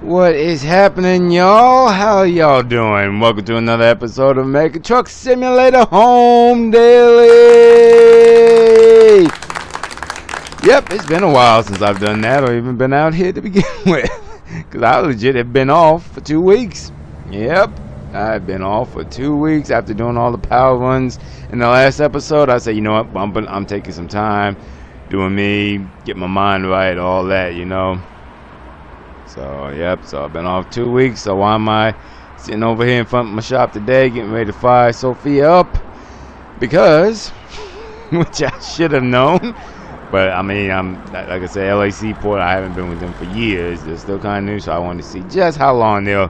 What is happening, y'all? How y'all doing? Welcome to another episode of Mega Truck Simulator Home Daily. Yep, it's been a while since I've done that or even been out here to begin with. Because I legit have been off for 2 weeks. Yep, I've been off for 2 weeks after doing all the power runs. In the last episode, I said, you know what, I'm taking some time, doing me, get my mind right, all that, you know. So, yep, so I've been off 2 weeks, so why am I sitting over here in front of my shop today getting ready to fire Sophia up? Because, which I should have known, but I mean, like I said, LAC Port, I haven't been with them for years. They're still kind of new, so I wanted to see just how long they'll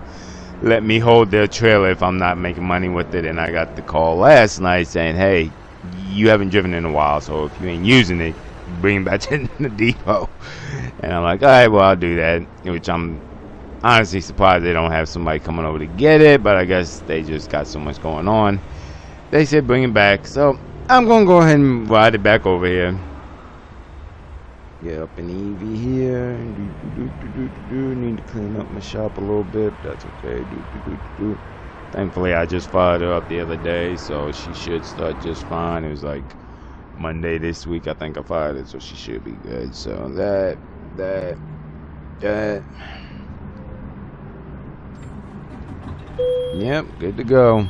let me hold their trailer if I'm not making money with it. And I got the call last night saying, hey, you haven't driven in a while, so if you ain't using it, bring it back to the depot. And I'm like, all right, well, I'll do that. Which I'm honestly surprised they don't have somebody coming over to get it, but I guess they just got so much going on. They said bring it back, so I'm gonna go ahead and ride it back over here. Get up in EV here. Need to clean up my shop a little bit, but that's okay. Thankfully, I just fired her up the other day, so she should start just fine. It was like Monday this week, I think I fired it, so she should be good. So that. Yep, good to go.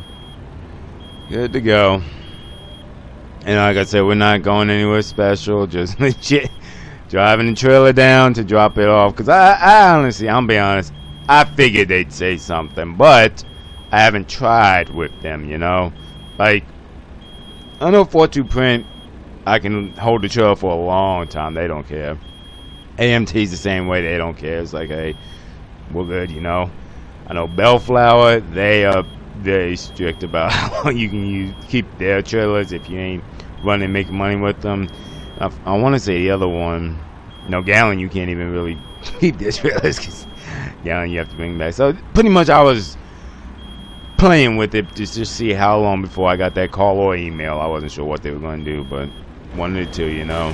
Good to go. And like I said, we're not going anywhere special, just legit driving the trailer down to drop it off. Because I honestly, I'm be honest, I figured they'd say something, but I haven't tried with them, you know? Like, I know 42 Print, I can hold the trailer for a long time, they don't care. AMT's the same way, they don't care. It's like, hey, we're good, you know? I know Bellflower, they are very strict about how long you can keep their trailers if you ain't running, making money with them. I want to say the other one, no, Gallon, you can't even really keep their trailers because Gallon you have to bring back. So pretty much I was playing with it just to see how long before I got that call or email. I wasn't sure what they were going to do, but wanted to, you know.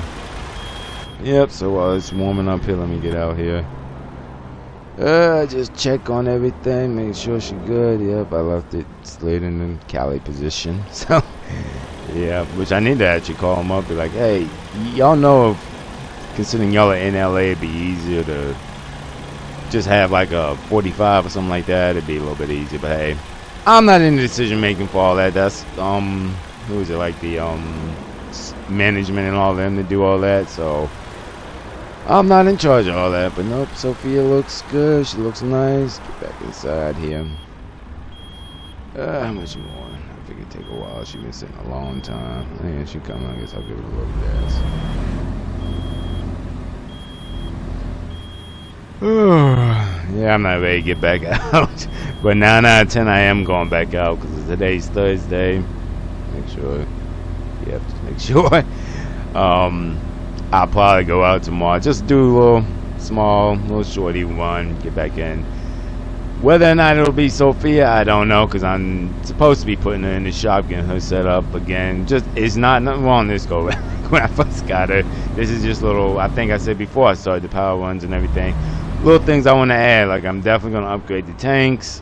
Yep, so while it's warming up here, let me get out here. Just check on everything, make sure she's good. Yep, I left it slid in the Cali position. So, yeah, which I need to actually call them up, be like, hey, y'all know if, considering y'all are in LA, it'd be easier to just have like a 45 or something like that. It'd be a little bit easier, but hey, I'm not in the decision making for all that. That's, who is it, like the, management and all them to do all that, so I'm not in charge of all that. But nope, Sophia looks good. She looks nice. Get back inside here. How much more? I think it'd take a while. She's been sitting a long time. Yeah, she coming. I guess I'll give it a little gas. Yeah, I'm not ready to get back out. But 9 out of 10, I am going back out because today's Thursday. Make sure. Yep, just make sure. I'll probably go out tomorrow. Just do a little shorty run, get back in. Whether or not it'll be Sophia, I don't know, because I'm supposed to be putting her in the shop, getting her set up again. Just, it's nothing wrong with this go when I first got her. This is just little, I think I said before I started the power runs and everything, little things I want to add. Like, I'm definitely going to upgrade the tanks.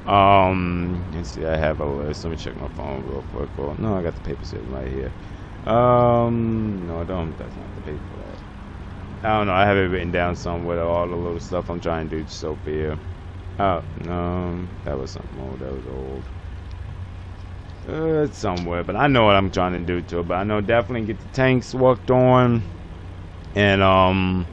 Let's see, I have a list. Let me check my phone real quick. Oh, no, I got the paper sitting right here. No, I don't. That's not the paper for that. I don't know. I have it written down somewhere. All the little stuff I'm trying to do to Sophia. Oh, no, that was something old. That was old. It's somewhere, but I know what I'm trying to do to it. But I know definitely get the tanks worked on, and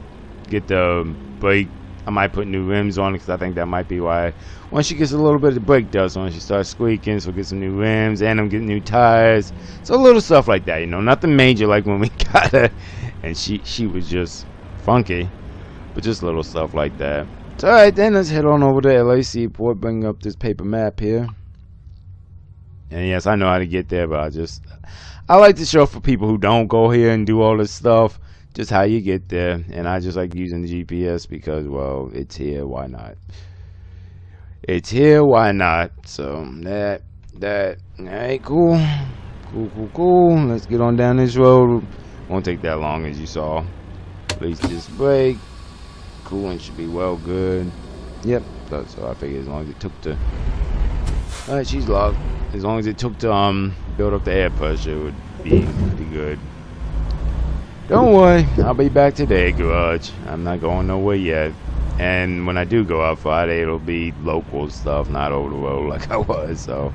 get the brake. I might put new rims on it because I think that might be why. Once she gets a little bit of brake dust on, she starts squeaking. So we'll get some new rims, and I'm getting new tires. So little stuff like that, you know, nothing major like when we got her, and she was just funky, but just little stuff like that. So, all right, then let's head on over to LAC Port, bring up this paper map here. And yes, I know how to get there, but I like to show for people who don't go here and do all this stuff, just how you get there. And I just like using the GPS because, well, it's here, why not? It's here, why not? So that alright, cool. Let's get on down this road. Won't take that long, as you saw. Release this brake. Coolant should be well good. Yep. So I figured as long as it took to. Alright, she's locked. As long as it took to build up the air pressure, it would be pretty good. Don't worry, I'll be back today, Garage. I'm not going nowhere yet. And when I do go out Friday, it'll be local stuff, not over the road like I was. So,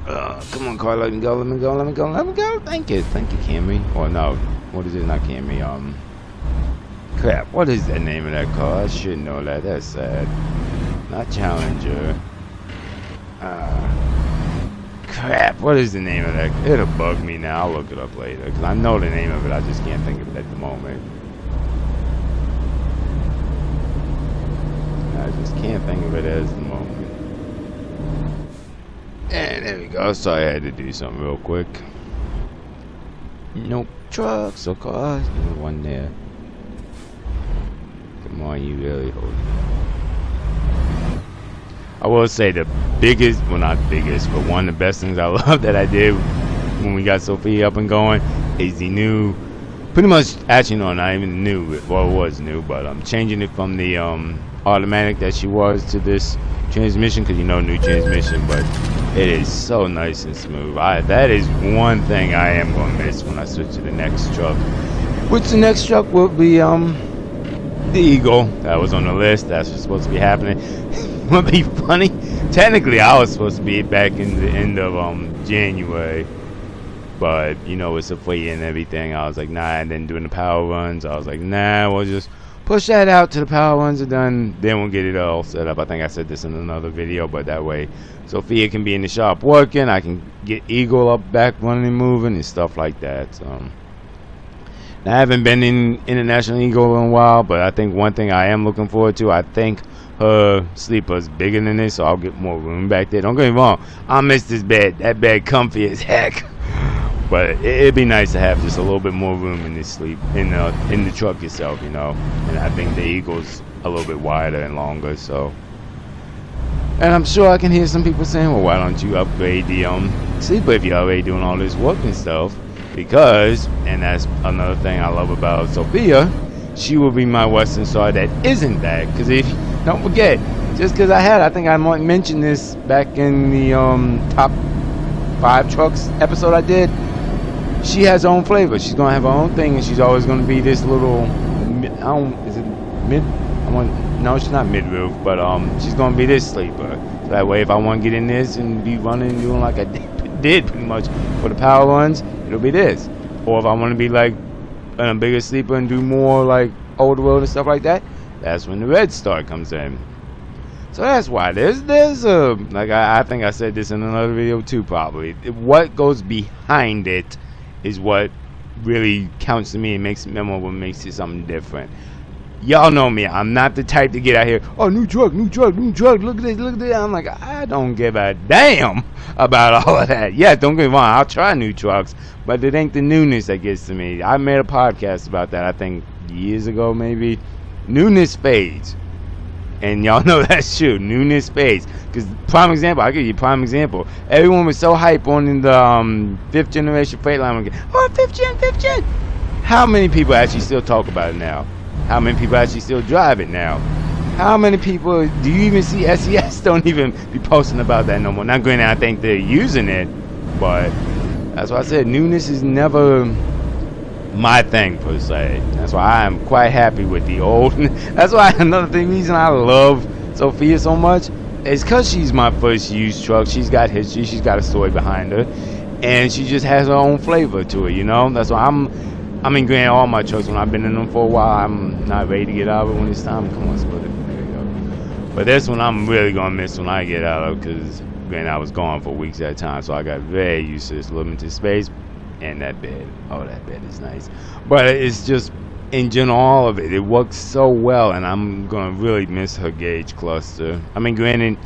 come on, car, let me go, let me go, let me go, let me go. Thank you, Camry. Or no, what is it? Not Camry. Crap. What is the name of that car? I should know that. That's sad. Not Challenger. Crap, what is the name of that? It'll bug me now. I'll look it up later. Because I know the name of it. I just can't think of it at the moment. I just can't think of it as the moment. And there we go. Sorry I had to do something real quick. Nope. Trucks or cars. There's one there. Come on, you really hold it. I will say the biggest, well not biggest, but one of the best things I love that I did when we got Sophia up and going is the new, pretty much, actually no, not even new, well it was new, but I'm changing it from the automatic that she was to this transmission, because you know new transmission, but it is so nice and smooth. That is one thing I am going to miss when I switch to the next truck, which the next truck will be the Eagle. That was on the list. That's what's supposed to be happening. Would be funny. Technically, I was supposed to be back in the end of January, but you know, with Sophia and everything, I was like, nah. And then doing the power runs, I was like, nah. We'll just push that out till the power runs are done. Then we'll get it all set up. I think I said this in another video, but that way, Sophia can be in the shop working. I can get Eagle up, back running and moving and stuff like that. So. Now, I haven't been in International Eagle in a while, but I think one thing I am looking forward to, I think her sleeper's bigger than this, so I'll get more room back there. Don't get me wrong, I miss this bed. That bed comfy as heck. But it'd be nice to have just a little bit more room in this sleep in the truck itself, you know. And I think the Eagle's a little bit wider and longer, so. And I'm sure I can hear some people saying, well, why don't you upgrade the sleeper if you're already doing all this work and stuff? Because, and that's another thing I love about Sophia, she will be my Western Star that isn't that. Because if, don't forget, just because I think I might mention this back in the top 5 trucks episode I did, she has her own flavor. She's going to have her own thing, and she's always going to be this little, is it mid? No, she's not mid-roof, but she's going to be this sleeper. So that way, if I want to get in this and be running and doing like I did pretty much for the power runs, it'll be this. Or if I want to be like a bigger sleeper and do more like older road and stuff like that, that's when the Red Star comes in. So that's why there's a, like I think I said this in another video too, probably. What goes behind it is what really counts to me and makes it memorable and makes it something different. Y'all know me, I'm not the type to get out here, oh, new truck, look at this. I'm like, I don't give a damn about all of that. Yeah, don't get me wrong, I'll try new trucks, but it ain't the newness that gets to me. I made a podcast about that, I think years ago maybe. Newness fades. And y'all know that's true. Newness fades. Because prime example, I'll give you a prime example. Everyone was so hype on the 5th generation Freightliner. Oh, 5th gen. How many people actually still talk about it now? How many people actually still drive it now? How many people do you even see? SES don't even be posting about that no more. Not granted, I think they're using it, but that's why I said newness is never my thing per se. That's why I am quite happy with the old. That's why another reason I love Sophia so much is because she's my first used truck. She's got history. She's got a story behind her, and she just has her own flavor to it. You know. That's why I mean, granted, all my trucks, when I've been in them for a while, I'm not ready to get out of it when it's time. Come on, split it. There you go. But this one I'm really going to miss when I get out of it, because, granted, I was gone for weeks at a time, so I got very used to this limited space. And that bed. Oh, that bed is nice. But it's just, in general, all of it. It works so well, and I'm going to really miss her gauge cluster. I mean, granted,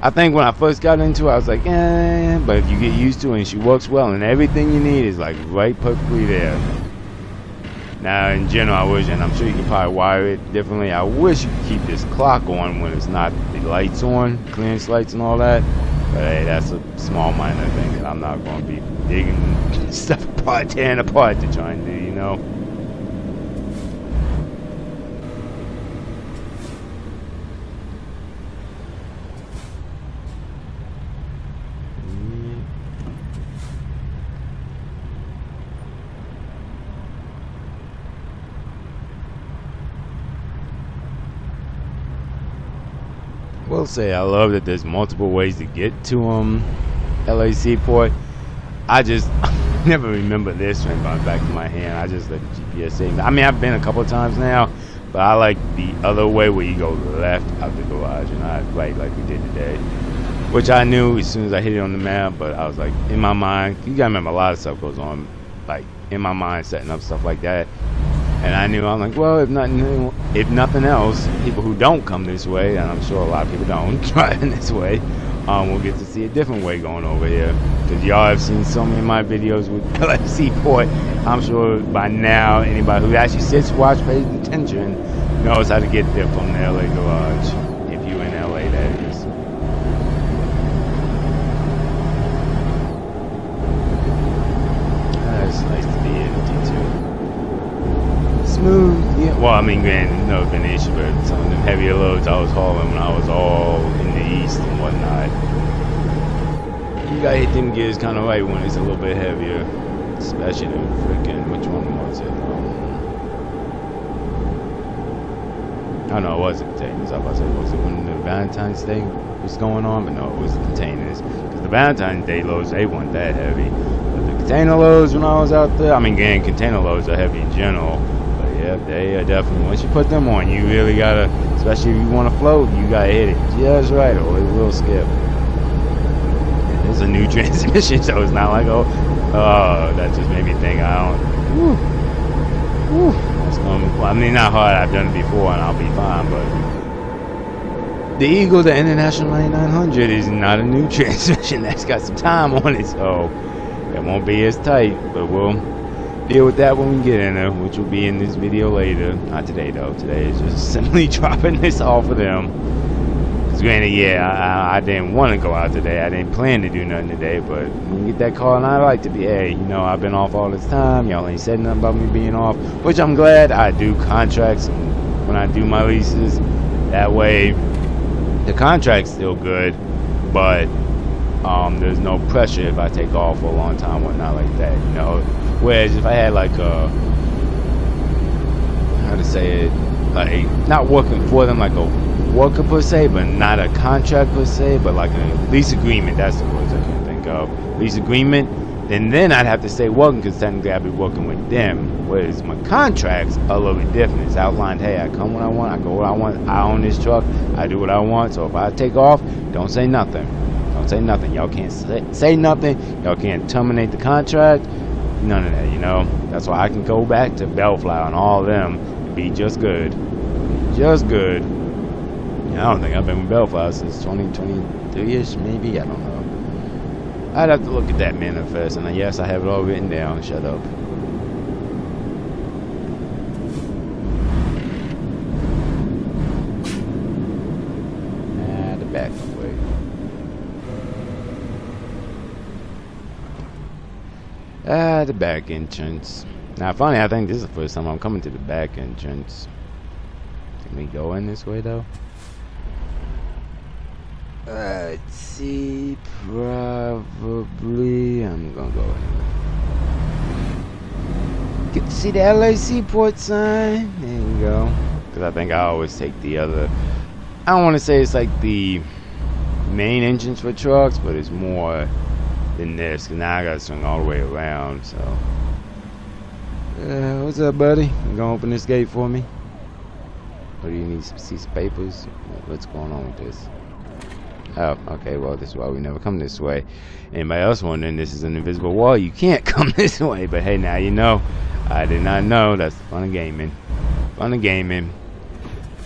I think when I first got into it, I was like, eh, but if you get used to it and she works well and everything you need is like right perfectly there. Now, in general, I wish, and I'm sure you can probably wire it differently, I wish you could keep this clock on when it's not the lights on, clearance lights and all that. But hey, that's a small minor thing that I'm not going to be digging stuff apart, tearing apart to try and do, you know. will say I love that there's multiple ways to get to LA Seaport. I just never remember this one going back to my hand. I just let the GPS say. I mean, I've been a couple of times now, but I like the other way where you go left out the garage and not right like we did today. Which I knew as soon as I hit it on the map, but I was like, in my mind, you gotta remember a lot of stuff goes on, like in my mind setting up stuff like that. And I knew, I'm like, well, if nothing else, people who don't come this way, and I'm sure a lot of people don't driving this way, we'll get to see a different way going over here. Because y'all have seen so many of my videos with LA Seaport. I'm sure by now, anybody who actually sits, watches, pays attention, knows how to get there from the LA garage. If you in LA, that is. It's nice to be empty too. Smooth, yeah. Well, I mean, granted, no been an issue, but some of them heavier loads I was hauling when I was all in the east and whatnot. You gotta hit them gears kind of right when it's a little bit heavier, especially the freaking, which one was it? Oh no, it wasn't containers. I was about to say, was it when the Valentine's Day was going on? But no, it was the containers. Because the Valentine's Day loads, they weren't that heavy. But the container loads when I was out there, I mean, again, container loads are heavy in general. Yeah, they are definitely, once you put them on, you really gotta, especially if you want to float, you gotta hit it just right or it will skip. It's a new transmission, so it's not like, oh, that just made me think, it's well, I mean, not hard, I've done it before and I'll be fine, but the Eagle, the International 9900, is not a new transmission. That's got some time on it, so it won't be as tight, but we'll deal with that when we get in there, which will be in this video later. Not today though. Today is just simply dropping this off of them. Because granted, yeah, I didn't want to go out today. I didn't plan to do nothing today, but when you get that call, and I like to be, hey, you know, I've been off all this time. Y'all ain't said nothing about me being off, which I'm glad. I do contracts when I do my leases. That way, the contract's still good, but there's no pressure if I take off for a long time or not like that, you know. Whereas if I had like a, how to say it, like not working for them like a worker per se, but not a contract per se, but like a lease agreement, that's the words I can think of. Lease agreement, then I'd have to say working because technically I'd be working with them. Whereas my contracts are a little bit different. It's outlined, hey, I come when I want, I go when I want, I own this truck, I do what I want. So if I take off, don't say nothing. Don't say nothing. Y'all can't say nothing. Y'all can't terminate the contract. None of that, you know. That's why I can go back to Bellflower and all of them and be just good. Just good. Yeah, I don't think I've been with Bellflower since 2023-ish, maybe. I don't know. I'd have to look at that manifest, and yes, I have it all written down. Shut up. The back way. The back entrance. Now, funny, I think this is the first time I'm coming to the back entrance. Can we go in this way, though? Let's see. Probably. I'm gonna go anyway. Get to see the LA Seaport sign. There you go. Because I think I always take the other. I don't want to say it's like the main entrance for trucks, but it's more than this, because now I gotta swing all the way around. So what's up, buddy? You gonna open this gate for me? Or do you need to see some papers? What's going on with this? Oh, okay, well, this is why we never come this way. Anybody else wondering, this is an invisible wall, you can't come this way. But hey, now you know. I did not know. That's the fun of gaming. Fun of gaming.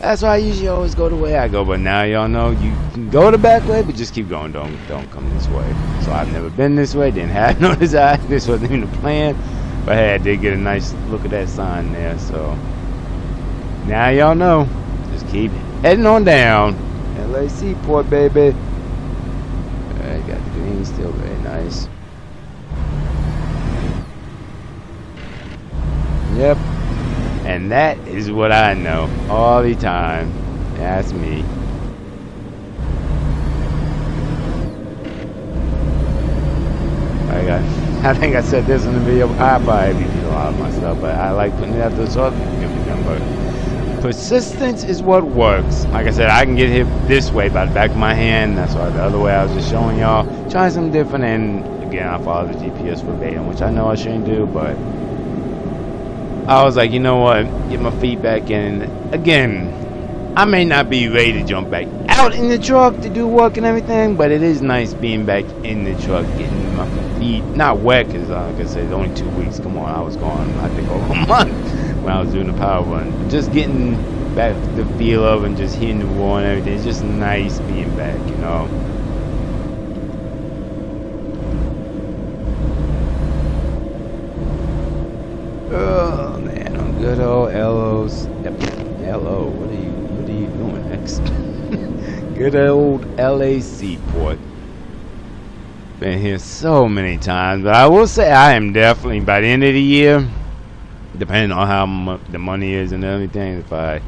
That's why I usually always go the way I go, but now y'all know you can go the back way, but just keep going. Don't come this way. So I've never been this way, didn't have no desire. This wasn't even the plan. But hey, I did get a nice look at that sign there, so now y'all know. Just keep heading on down. LA Seaport, baby. I got the green, still very nice. Yep. And that is what I know all the time. That's me. I think I said this in the video. I probably repeat a lot of my stuff, but I like putting it out there so other people can remember. persistence is what works. Like I said, I can get hit this way by the back of my hand. That's why the other way I was just showing y'all. Trying something different, and again, I follow the GPS verbatim, which I know I shouldn't do, but I was like, you know what? Get my feet back in. Again, I may not be ready to jump back out in the truck to do work and everything, but it is nice being back in the truck, getting my feet not wet, because like I said, it's only 2 weeks. Come on, I was gone, I think, over a month when I was doing the power run. But just getting back the feel of and just hitting the wall and everything, it's just nice being back, you know. Oh man, on good old LO's. LO, what are you doing next? Good old LA Seaport. Been here so many times, but I will say I am definitely, by the end of the year, depending on how the money is and everything, if I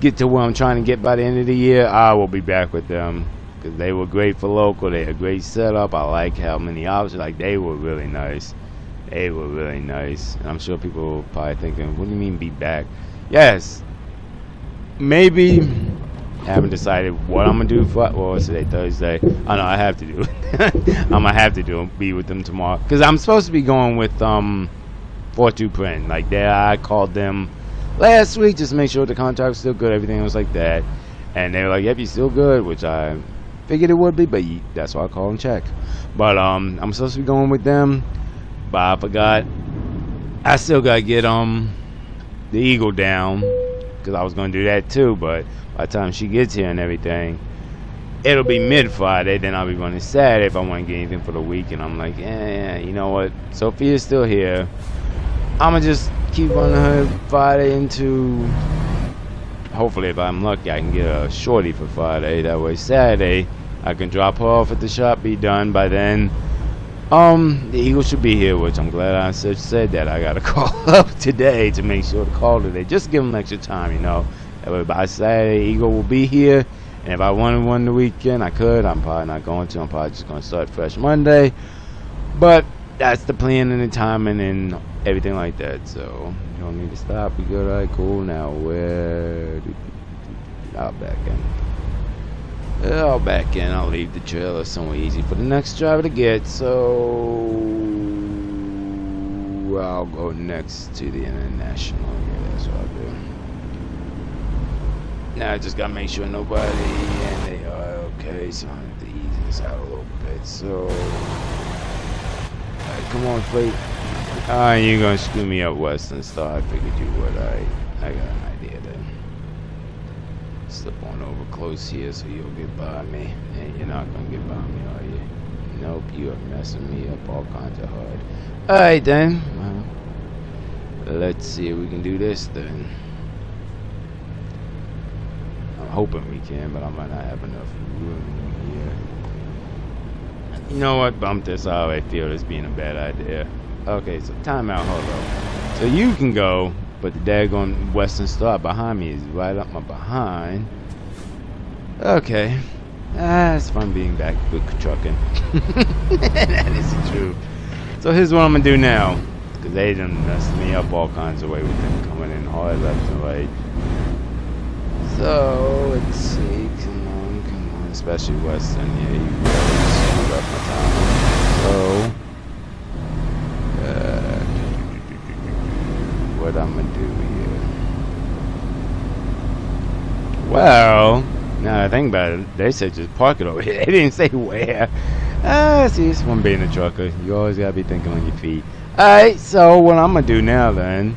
get to where I'm trying to get by the end of the year, I will be back with them, because they were great for local. They had a great setup. I like how many options, like they were really nice. They were really nice. And I'm sure people are probably thinking, what do you mean be back? Yes, maybe. Haven't decided what I'm gonna do for, well, what's today, Thursday? Oh no, I have to do it. I'm gonna have to be with them tomorrow, because I'm supposed to be going with Fortune Print. Like there, I called them last week just to make sure the contract was still good, everything was like that, and they were like, yep, you're still good, which I figured it would be, but that's why I called and check. But I'm supposed to be going with them, but I forgot. I still gotta get the Eagle down, because I was gonna do that too, but by the time she gets here and everything, it'll be mid-Friday. Then I'll be running Saturday if I want to get anything for the week. And I'm like, you know what? Sophia's still here. I'm going to just keep running her Friday into... Hopefully, if I'm lucky, I can get a shorty for Friday. That way, Saturday, I can drop her off at the shop, be done by then. The Eagle should be here, which I'm glad I said that. I got to call up today to make sure to call today. Just give them extra time, you know. That way by Saturday, Eagle will be here. And if I wanted one the weekend, I could. I'm probably not going to. I'm probably just going to start fresh Monday. But that's the plan and the timing and everything like that. So, you don't need to stop. We good? All right, cool. Now, where... I'll back in. I'll back in. I'll leave the trailer somewhere easy for the next driver to get. So, I'll go next to the International. Yeah, that's what I'll do. Now I just gotta make sure nobody, and they are okay, so I have to ease this out a little bit. So, alright, come on, Fleet. You're gonna screw me up, Western Star. I figured you would. I got an idea then. Slip on over close here so you'll get by me. And you're not gonna get by me, are you? Nope, you are messing me up all kinds of hard. Alright then. Well, let's see if we can do this then. Hoping we can, but I might not have enough room here. You know what? Bump this. I already feel this being a bad idea. Okay, so timeout. Hold on. So you can go, but the daggone Western Star behind me is right up my behind. Okay. It's fun being back with trucking. That is the truth. So here's what I'm gonna do now, because they done messed me up all kinds of ways with them coming in hard left and right. So, let's see, come on, especially Western, yeah, you really screwed up my time. So, what I'm gonna do here? Well, now that I think about it, they said just park it over here. They didn't say where. See, it's one being a trucker. You always gotta be thinking on your feet. Alright, so what I'm gonna do now then,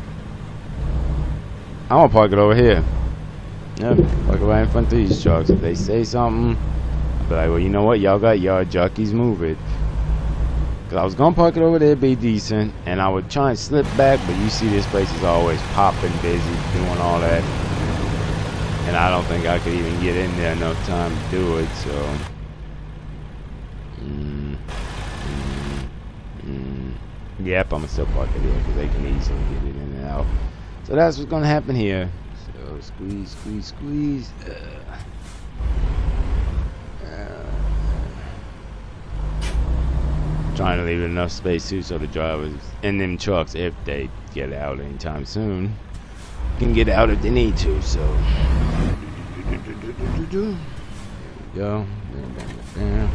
I'm gonna park it over here. Yep, park it right in front of these trucks. If they say something, I'll be like, well, you know what? Y'all got yard jockeys, move it. Because I was going to park it over there, be decent, and I would try and slip back, but you see this place is always popping, busy, doing all that. And I don't think I could even get in there enough time to do it, so... Yep, I'm going to still park it here, because they can easily get it in and out. So that's what's going to happen here. So squeeze, squeeze, squeeze. Trying to leave enough space too so the drivers in them trucks, if they get out anytime soon, can get out if they need to. So there we go. Bam.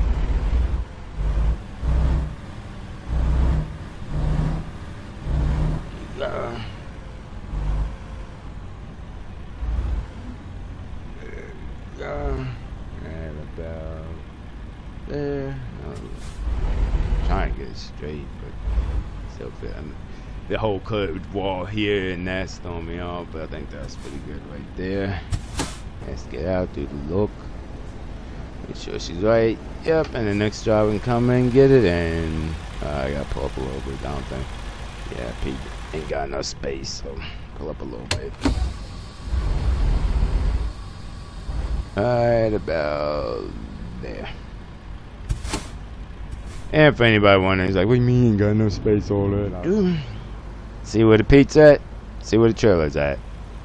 Right about there. Trying to get it straight, but still fit. The whole curved wall here and that's throwing me off, but I think that's pretty good right there. Let's get out, do the look. Make sure she's right. Yep, and the next driver can come in and get it, and I gotta pull up a little bit, I don't think. Yeah, Pete ain't got enough space, so pull up a little bit. Right about there. And for anybody wondering, he's like, what do you mean you ain't got no space all that? See where the Pete's at? See where the trailer's at.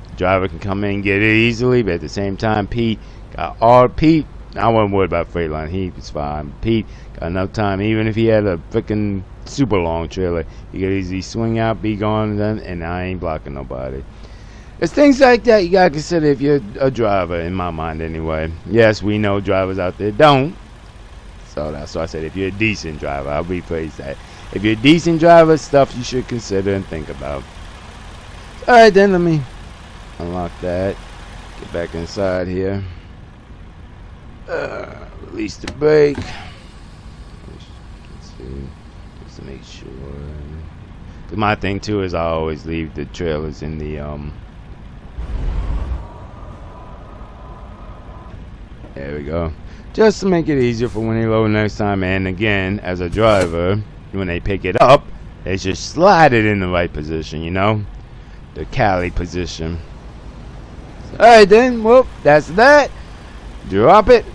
The driver can come in and get it easily, but at the same time, Pete got all Pete. I wasn't worried about Freightliner. He was fine. Pete got enough time. Even if he had a freaking super long trailer, he could easily swing out, be gone, and I ain't blocking nobody. It's things like that you gotta consider if you're a driver, in my mind anyway. Yes, we know drivers out there don't. So that's why I said if you're a decent driver, I'll rephrase that. If you're a decent driver, stuff you should consider and think about. Alright then, let me unlock that. Get back inside here. Release the brake. Let's see. Just to make sure. Cause my thing too is I always leave the trailers in the there we go. Just to make it easier for when they load next time. And again, as a driver, when they pick it up, they just slide it in the right position, you know? The Cali position. Alright then, well, that's that. Drop it.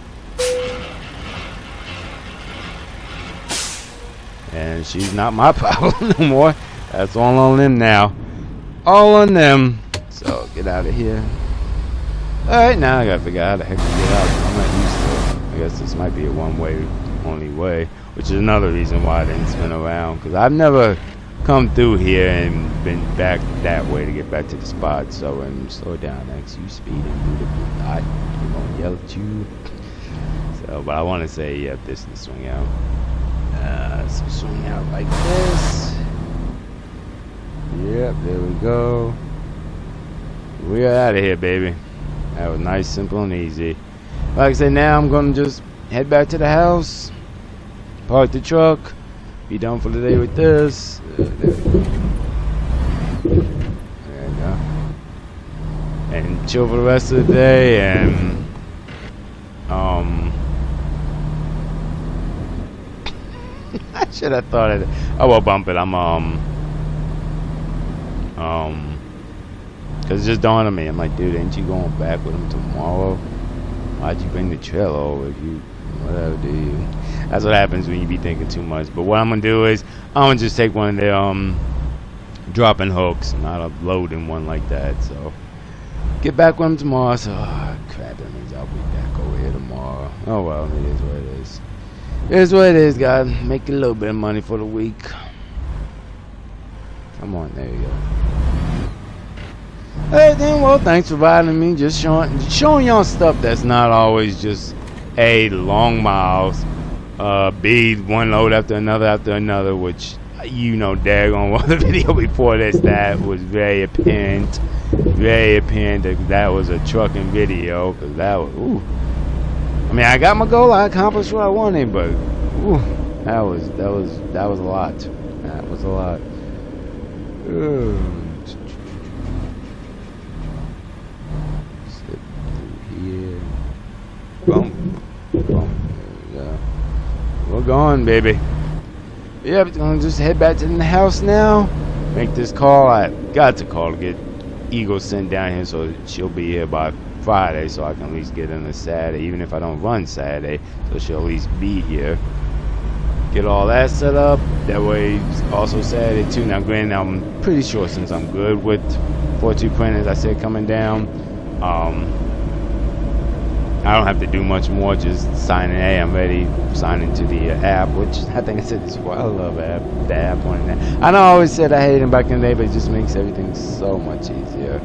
And she's not my problem no more. That's all on them now. All on them. So, get out of here. Alright, now I gotta figure out how the heck to get out. I'm not used to it. I guess this might be a one-way, only way. Which is another reason why I didn't spin around. Because I've never come through here and been back that way to get back to the spot. So, slow down. X, you speeding through the blue light. I'm gonna yell at you. So, but I want to say, yep, this is swing out. So swing out like this. Yep, there we go. We are out of here, baby. That was nice, simple, and easy. Like I said, now I'm gonna just head back to the house, park the truck, be done for the day with this. There we go. There we go. And chill for the rest of the day, and I should have thought of it. I will bump it. Cause it just dawned on me. I'm like, dude, ain't you going back with him tomorrow? Why'd you bring the trailer over? If you, whatever, dude. That's what happens when you be thinking too much. But what I'm gonna do is, I'm gonna just take one of their dropping hooks, not a loading one like that. So get back with him tomorrow. So crap, that means I'll be back over here tomorrow. Oh well, it is what it is. It is what it is, guys. Make a little bit of money for the week. Come on, there you go. Hey, then, well, thanks for riding me. Just showing y'all stuff that's not always just A, long miles, B, one load after another, which, you know, daggone well, the video before this, that was very apparent that was a trucking video, because that was, ooh. I mean, I got my goal, I accomplished what I wanted, but, ooh, that was a lot. That was a lot. Here. Boom. Boom. There we go. We're going, baby. Yep, gonna just head back to the house now. Make this call. I got to call to get Eagle sent down here so she'll be here by Friday so I can at least get in a Saturday, even if I don't run Saturday, so she'll at least be here. Get all that set up. That way, it's also Saturday too. Now, granted, I'm pretty sure since I'm good with 4.2 printers, I said coming down. I don't have to do much more, just sign in. Hey, I'm ready. Sign into the app, which I think I said this before. I love the app on that. I know I always said I hated it back in the day, but it just makes everything so much easier.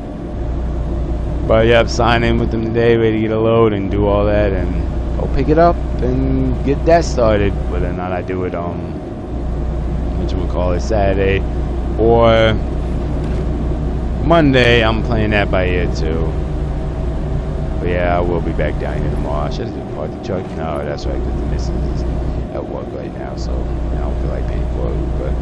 But yeah, sign in with them today, ready to get a load and do all that, and go pick it up and get that started. Whether or not I do it whatchamacallit, Saturday or Monday, I'm playing that by ear too. But yeah, I will be back down here tomorrow. I should have parked the truck. No, that's right, because the missus is at work right now, so I don't feel like paying for it. But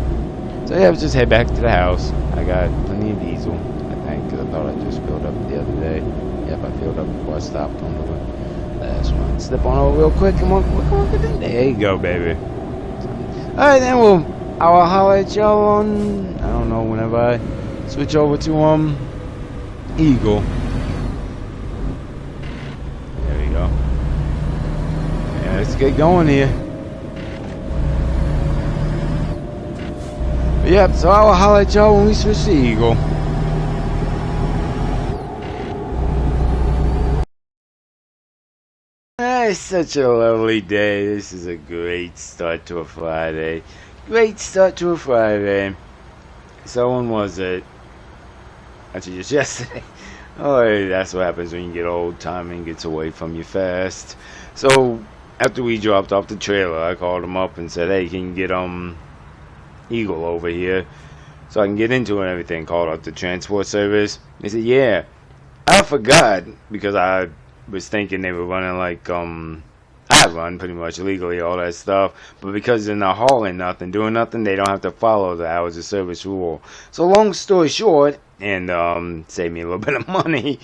so yeah, I'll just head back to the house. I got plenty of diesel, I think, because I thought I just filled up the other day. Yep, I filled up before I stopped on the last one. Slip on over real quick. Come on. There you go, baby. All right, then I'll holler at y'all on, I don't know, whenever I switch over to Eagle. There we go. Yeah, let's get going here. But yep, so I'll holler at y'all when we switch to Eagle. It's such a lovely day. This is a great start to a Friday. Great start to a Friday. So when was it? Actually, just yesterday. Oh, that's what happens when you get old. Timing gets away from you fast. So after we dropped off the trailer, I called him up and said, "Hey, can you get Eagle over here so I can get into it and everything?" Called up the transport service. They said, "Yeah." I forgot because I was thinking they were running like I run pretty much legally, all that stuff, but because they're not hauling nothing, doing nothing, they don't have to follow the hours of service rule. So long story short, and save me a little bit of money,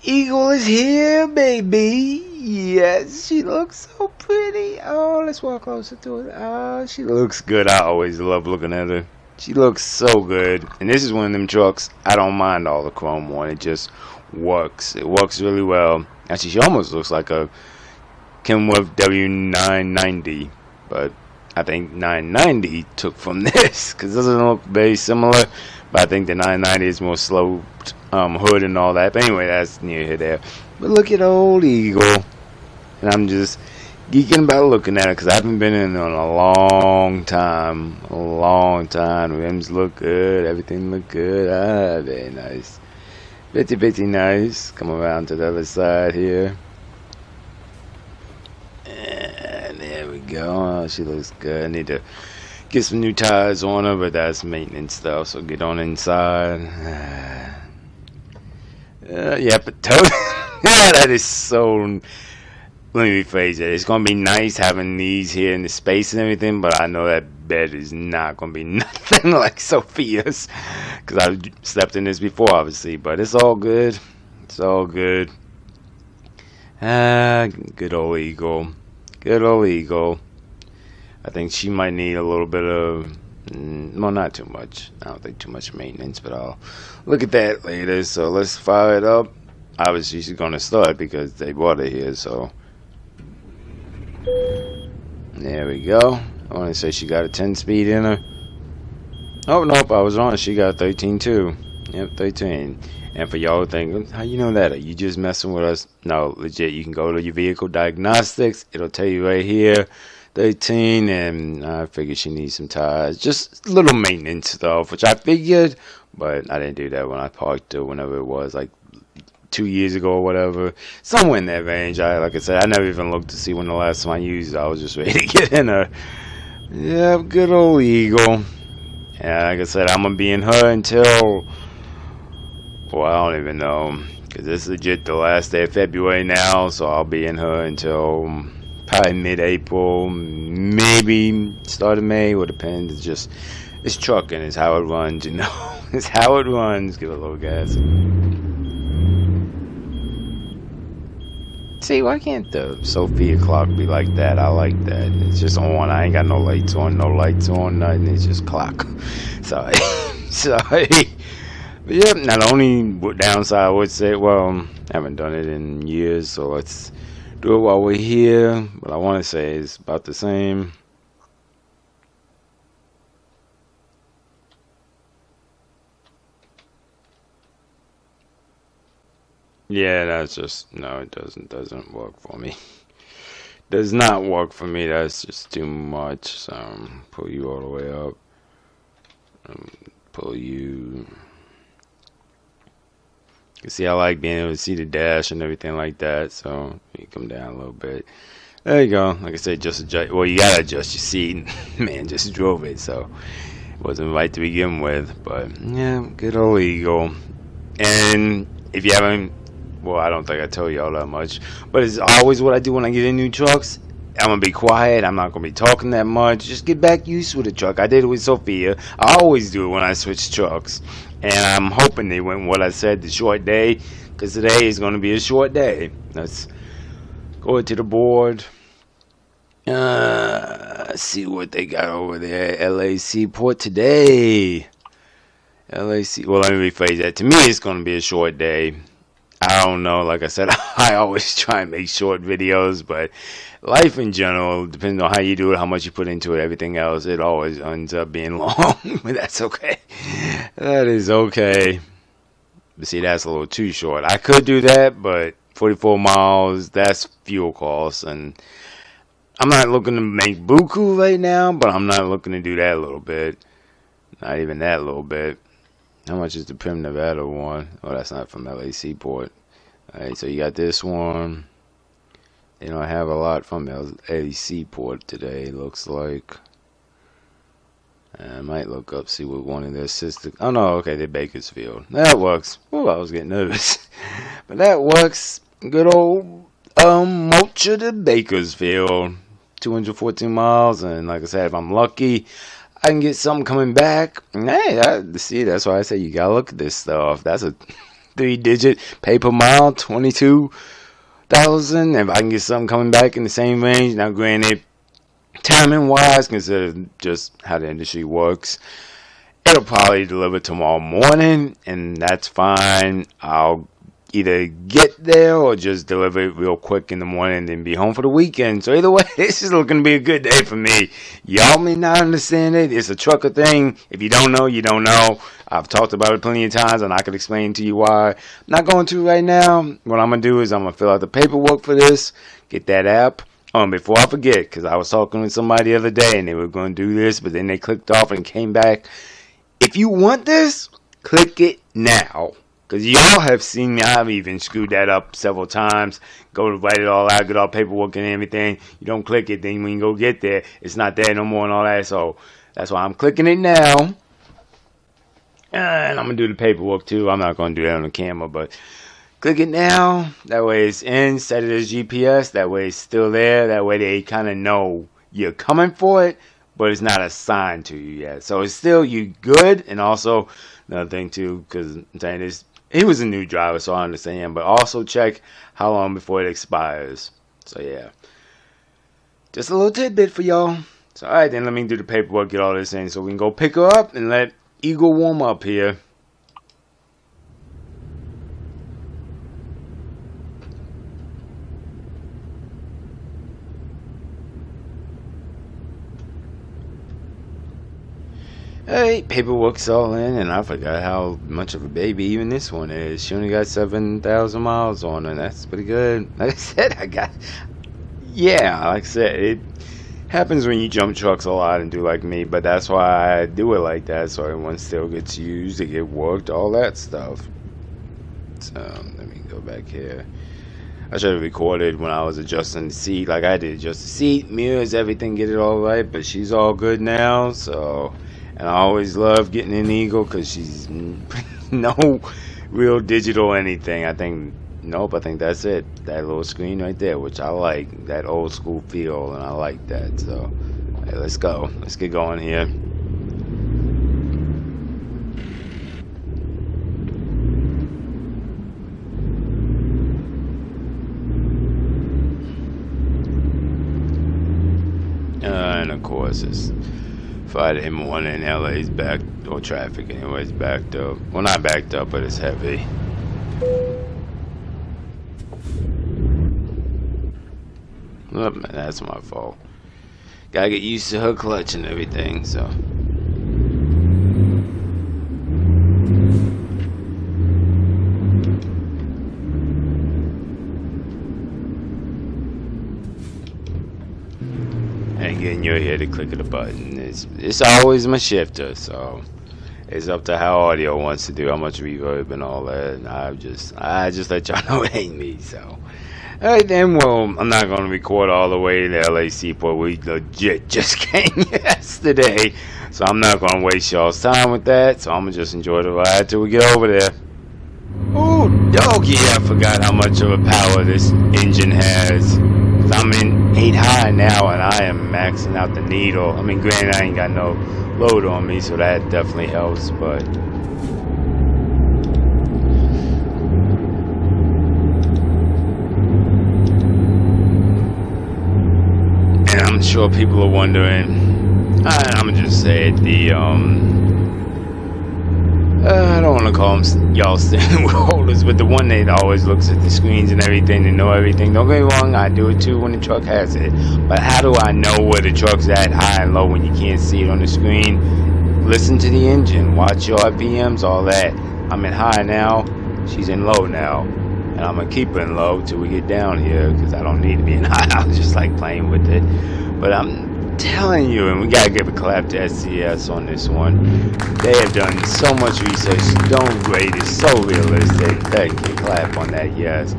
Eagle is here, baby. Yes, she looks so pretty. Oh, let's walk closer to it. Oh, she looks good. I always love looking at her. She looks so good. And this is one of them trucks, I don't mind all the chrome on. It just works. It works really well. Actually, she almost looks like a Kenworth W990, but I think 990 took from this, because it doesn't look very similar, but I think the 990 is more sloped hood and all that. But anyway, that's near here there. But look at old Eagle, and I'm just geeking about looking at it, because I haven't been in a long time. Rims look good, everything look good. Ah, very nice. Pretty nice. Come around to the other side here. And there we go. Oh, she looks good. I need to get some new tires on her, but that's maintenance stuff, so get on inside. Yeah, but that is so... Let me rephrase it. It's going to be nice having these here in the space and everything, but I know that bed is not going to be nothing like Sophia's, because I've slept in this before, obviously, but it's all good. It's all good. Good old Eagle. Good old Eagle. I think she might need a little bit of, well, not too much. I don't think too much maintenance, but I'll look at that later. So let's fire it up. Obviously, she's going to start because they brought it here, so... There we go. I want to say she got a 10-speed in her. Oh, nope, I was wrong. She got a 13 too. Yep, 13. And for y'all thinking, how you know that? Are you just messing with us? No, legit. You can go to your vehicle diagnostics. It'll tell you right here, 13. And I figured she needs some tires. Just little maintenance stuff, which I figured. But I didn't do that when I parked her, whenever it was, like 2 years ago or whatever, somewhere in that range. Like I said, I never even looked to see when the last time I used it. I was just ready to get in her. Yeah, good old Eagle. And like I said, I'm gonna be in her until, well, I don't even know, because this is legit the last day of February now, so I'll be in her until probably mid-April, maybe start of May. Will depend. It's trucking. It's how it runs, you know. It's how it runs. Give it a little gas. See, why can't the Sophia clock be like that? I like that. It's just on. I ain't got no lights on, nothing. It's just clock. Sorry. Sorry. But yeah, now the only downside I would say, well, I haven't done it in years, so let's do it while we're here. But I want to say it's about the same. Yeah, that's just, no, it doesn't work for me. Does not work for me. That's just too much. So pull you all the way up. Pull you. You see, I like being able to see the dash and everything like that. So let me come down a little bit. There you go. Like I said, just adjust. Well, you gotta adjust your seat. Man, just drove it, so it wasn't right to begin with. But yeah, good old Eagle. And if you haven't, well, I don't think I told y'all that much, but it's always what I do when I get in new trucks. I'm gonna be quiet. I'm not gonna be talking that much. Just get back used with the truck. I did it with Sophia. I always do it when I switch trucks, and I'm hoping they went what I said, the short day, because today is gonna be a short day. Let's go to the board. See what they got over there. LAC port today. LAC. Well, let me rephrase that. To me, it's gonna be a short day. I don't know. Like I said, I always try and make short videos, but life in general, depending on how you do it, how much you put into it, everything else, it always ends up being long. But that's okay. That is okay. But see, that's a little too short. I could do that, but 44 miles, that's fuel costs. And I'm not looking to make buku right now, but I'm not looking to do that a little bit. Not even that little bit. How much is the Prim Nevada one? Oh, that's not from LAC port. Alright, so you got this one. They don't have a lot from LAC port today, looks like. I might look up, see what one of their sister. Oh no, okay, they're Bakersfield. That works. Oh, I was getting nervous. But that works. Good old Mocha to Bakersfield. 214 miles, and like I said, if I'm lucky, I can get something coming back. Hey, see, that's why I say you gotta look at this stuff. That's a 3-digit pay per mile, 22,000. If I can get something coming back in the same range, now granted, timing wise, consider just how the industry works, it'll probably deliver tomorrow morning, and that's fine. I'll either get there or just deliver it real quick in the morning and then be home for the weekend. So either way, this is looking to be a good day for me. Y'all may not understand it. It's a trucker thing. If you don't know, you don't know. I've talked about it plenty of times, and I could explain to you why. I'm not going to right now. What I'm going to do is I'm going to fill out the paperwork for this, get that app. Before I forget, because I was talking with somebody the other day, and they were going to do this, but then they clicked off and came back. If you want this, click it now. Because y'all have seen me, I've even screwed that up several times. Go to write it all out, get all paperwork and everything. You don't click it, then when you go get there, it's not there no more and all that. So that's why I'm clicking it now. And I'm going to do the paperwork too. I'm not going to do that on the camera, but click it now. That way it's in, set it as GPS. That way it's still there. That way they kind of know you're coming for it, but it's not assigned to you yet. So it's still you good. And also another thing too, because I'm saying this, he was a new driver, so I understand. But also check how long before it expires. So yeah, just a little tidbit for y'all. So alright, then let me do the paperwork, get all this in, so we can go pick her up and let Eagle warm up here. Hey, paperwork's all in, and I forgot how much of a baby even this one is. She only got 7,000 miles on her. That's pretty good. Like I said, yeah, like I said, it happens when you jump trucks a lot and do like me, but that's why I do it like that, so everyone still gets used, to get worked, all that stuff. So, let me go back here. I should have recorded when I was adjusting the seat, like I did, adjust the seat, mirrors, everything, get it all right, but she's all good now, so. And I always love getting an Eagle because she's no real digital anything. I think that's it. That little screen right there, which I like. That old school feel, and I like that. So, hey, let's go. Let's get going here. And of course, it's Friday morning, LA's backed, or traffic anyways, backed up. Well, not backed up, but it's heavy. Oh, man, that's my fault. Gotta get used to her clutch and everything, so. And getting your head to click of the button. It's always my shifter, so It's up to how audio wants to do, how much reverb and all that. And I just let y'all know it ain't me. So, alright then. Well, I'm not gonna record all the way to LA Seaport. We legit just came yesterday, so I'm not gonna waste y'all's time with that. So I'm gonna just enjoy the ride till we get over there. Oh, doggy! I forgot how much of a power this engine has. Cause I'm in 8 high now, and I am maxing out the needle. I mean, granted, I ain't got no load on me, so that definitely helps, but and I'm sure people are wondering, I'm gonna just say it, I don't want to call them y'all standing holders, but the one that always looks at the screens and everything to know everything. Don't get me wrong, I do it too when the truck has it. But how do I know where the truck's at, high and low, when you can't see it on the screen? Listen to the engine, watch your RPMs, all that. I'm in high now, she's in low now. And I'm going to keep her in low till we get down here, because I don't need to be in high. I was just like playing with it. But I'm telling you, and we gotta give a clap to SCS on this one. They have done so much research. Stone grade is so realistic. Thank you, clap on that, yes.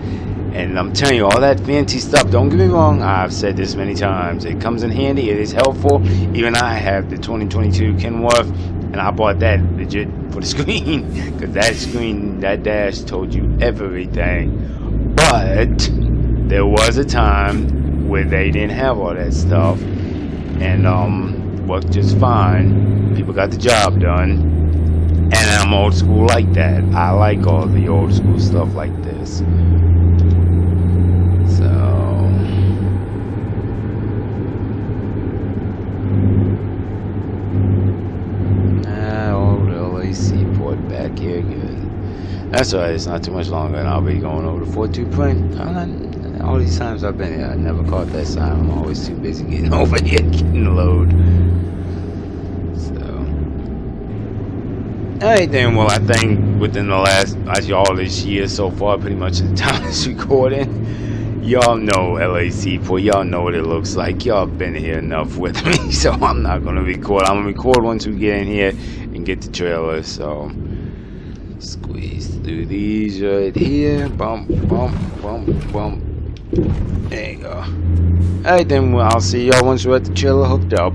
And I'm telling you, all that fancy stuff, don't get me wrong, I've said this many times, it comes in handy, it is helpful. Even I have the 2022 Kenworth, and I bought that legit for the screen, because that screen, that dash told you everything. But there was a time where they didn't have all that stuff, and worked just fine. People got the job done, and I'm old school like that. I like all the old school stuff like this. So old LA Seaport back here again. That's alright, it's not too much longer, and I'll be going over to 42 Print. All these times I've been here, I never caught that sign. I'm always too busy getting over here, getting the load. So, alright then, well, I think within the last, all this year so far, pretty much the time it's recording, y'all know LA Seaport, y'all know what it looks like. Y'all been here enough with me, so I'm not going to record. I'm going to record once we get in here and get the trailer, so squeeze through these right here. Bump, bump, bump, bump. There you go. Alright then, well, I'll see y'all once we're at the trailer hooked up.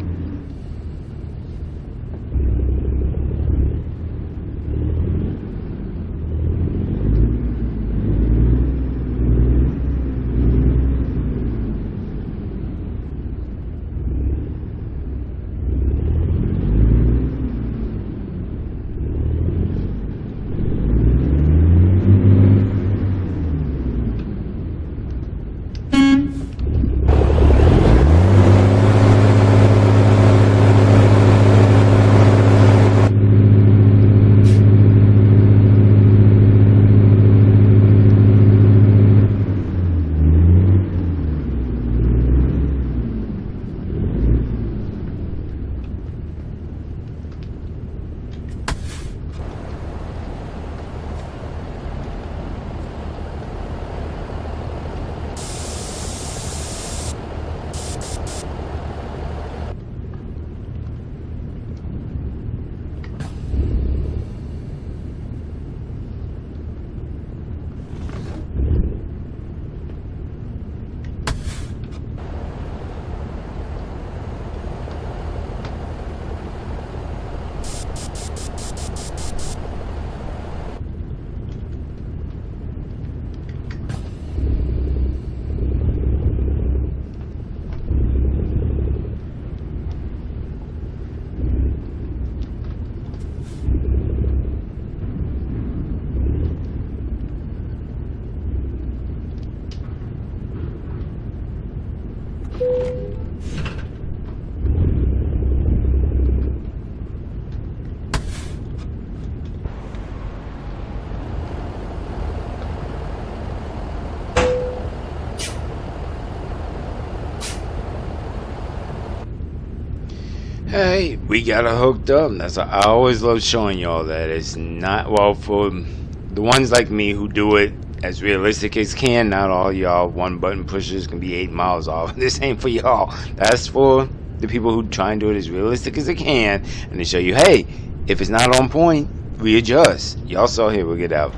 Hey, we got it hooked up. I always love showing y'all that it's not, well, for the ones like me who do it as realistic as can. Not all y'all one button pushers can be 8 miles off. This ain't for y'all. That's for the people who try and do it as realistic as they can, and they show you, hey, If it's not on point, we adjust. Y'all saw here, we'll get out.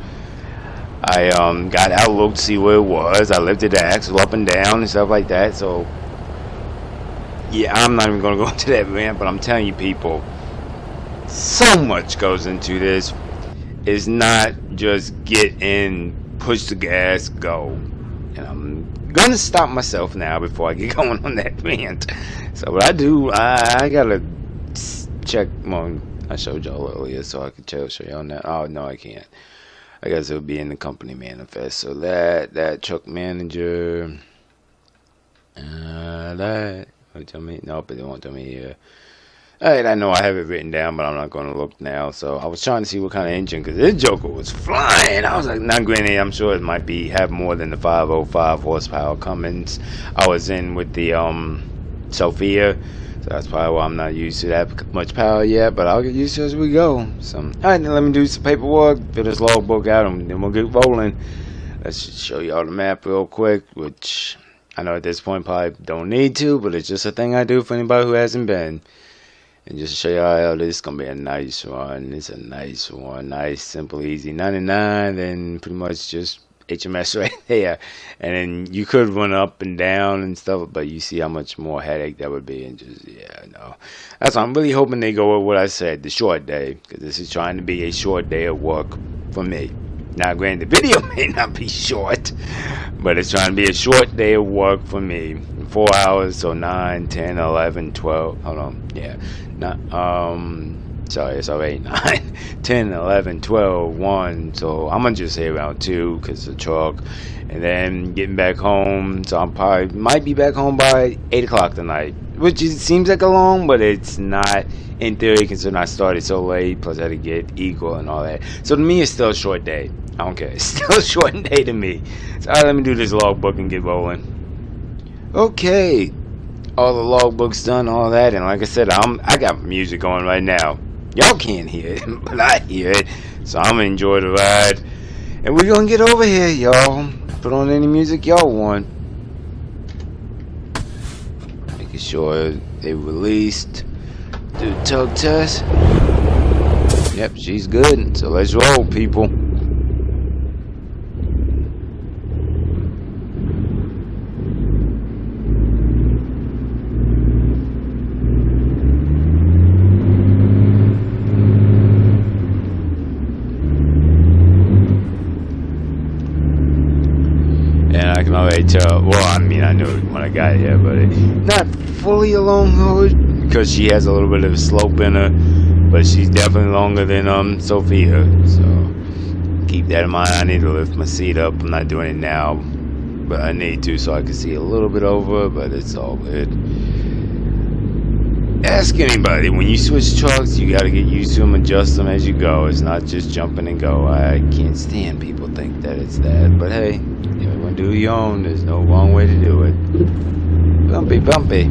I got out, looked to see where it was. I lifted the axle up and down and stuff like that. So yeah, I'm not even gonna go into that rant, but I'm telling you, people, so much goes into this. It's not just get in, push the gas, go. And I'm gonna stop myself now before I get going on that rant. So what I do, I gotta check. Well, I showed y'all earlier, so I could show y'all that. Oh no, I can't. I guess it'll be in the company manifest. So that truck manager, that will tell me. Nope, it won't tell me here. Alright, I know I have it written down, but I'm not going to look now. So I was trying to see what kind of engine, because this Joker was flying. I was like, not granted, I'm sure it might have more than the 505 horsepower Cummins I was in with the Sophia. So that's probably why I'm not used to that much power yet, but I'll get used to it as we go. So, alright, then let me do some paperwork, fill this logbook out, and then we'll get rolling. Let's just show y'all the map real quick, which I know at this point probably don't need to, but it's just a thing I do for anybody who hasn't been. And just to show y'all, this is going to be a nice one. It's a nice one. Nice, simple, easy. 99, then pretty much just HMS right there. And then you could run up and down and stuff, but you see how much more headache that would be. And just, yeah, no. That's why I'm really hoping they go with what I said, the short day. Because this is trying to be a short day of work for me. Now, granted, the video may not be short, but it's trying to be a short day of work for me. 4 hours, so 9, 10, 11, 12. Hold on, yeah. Sorry, it's already 9, 10, 11, 12, 1. So I'm going to just say around 2 because of the truck. And then getting back home. So I'm probably might be back home by 8 o'clock tonight. Which seems like a long, but it's not in theory considering I started so late. Plus I had to get equal and all that. So to me, it's still a short day. I don't care. It's still a short day to me. So all right, let me do this logbook and get rolling. Okay. All the logbooks done, all that. And like I said, I got music going right now. Y'all can't hear it, but I hear it. So I'm going to enjoy the ride. And we're going to get over here, y'all. Put on any music y'all want. Making sure they released. Do the tug test. Yep, she's good. So let's roll, people. I can already tell. Well, I mean, I knew it when I got here, but not fully a long hood because she has a little bit of a slope in her, but she's definitely longer than Sophia. So keep that in mind. I need to lift my seat up. I'm not doing it now, but I need to so I can see a little bit over. But it's all good. Ask anybody, when you switch trucks, you got to get used to them, adjust them as you go. It's not just jumping and go. I can't stand people think that it's that, but hey, everyone do your own. There's no wrong way to do it. Bumpy, bumpy.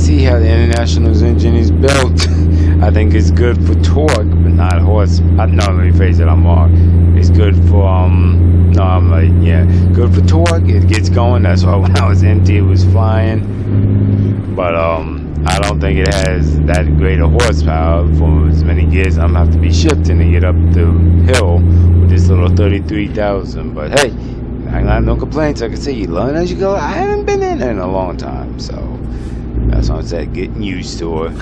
see how the International's engine is built. I think it's good for torque, but not horse. No, let me phrase it. I'm wrong. It's good for no, I'm like, yeah, good for torque. It gets going. That's why when I was empty, it was flying. But I don't think it has that great a horsepower for as many gears I'm gonna have to be shifting to get up the hill with this little 33,000. But hey, I got no complaints. Like I say, you learn as you go. I haven't been in it in a long time, so that's what I said, getting used to it.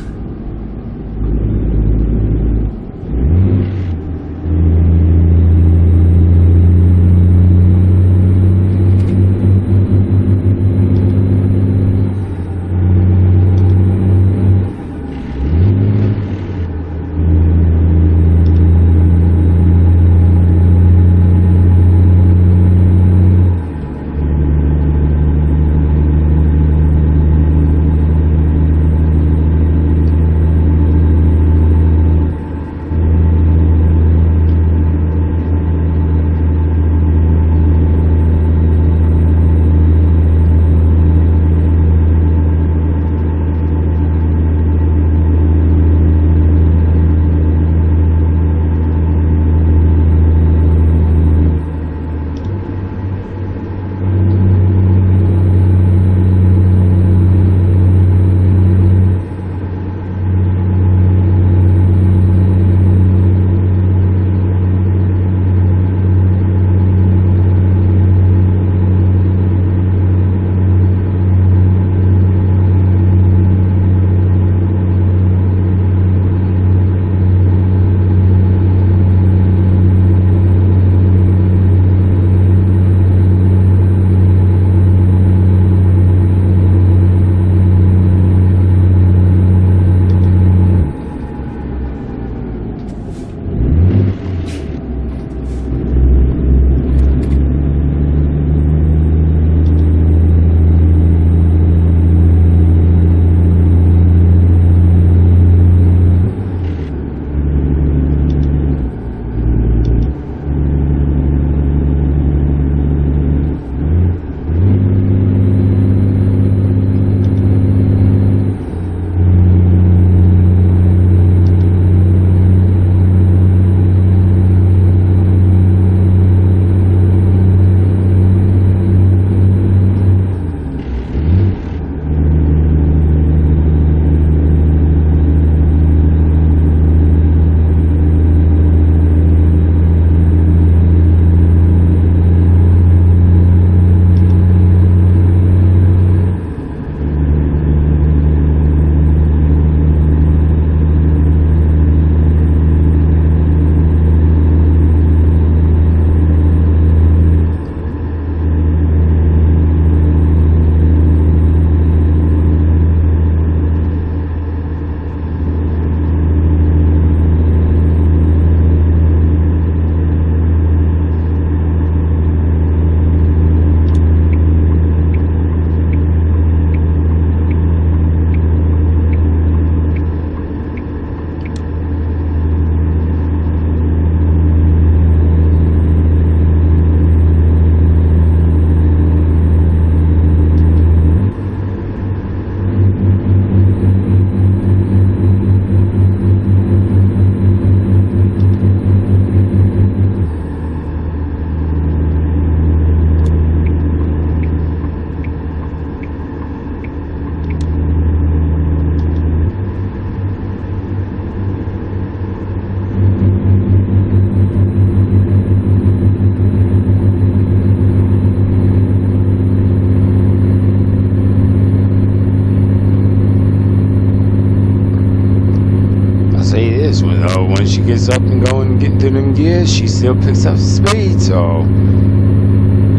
When she gets up and going and getting to them gears, she still picks up speed. So,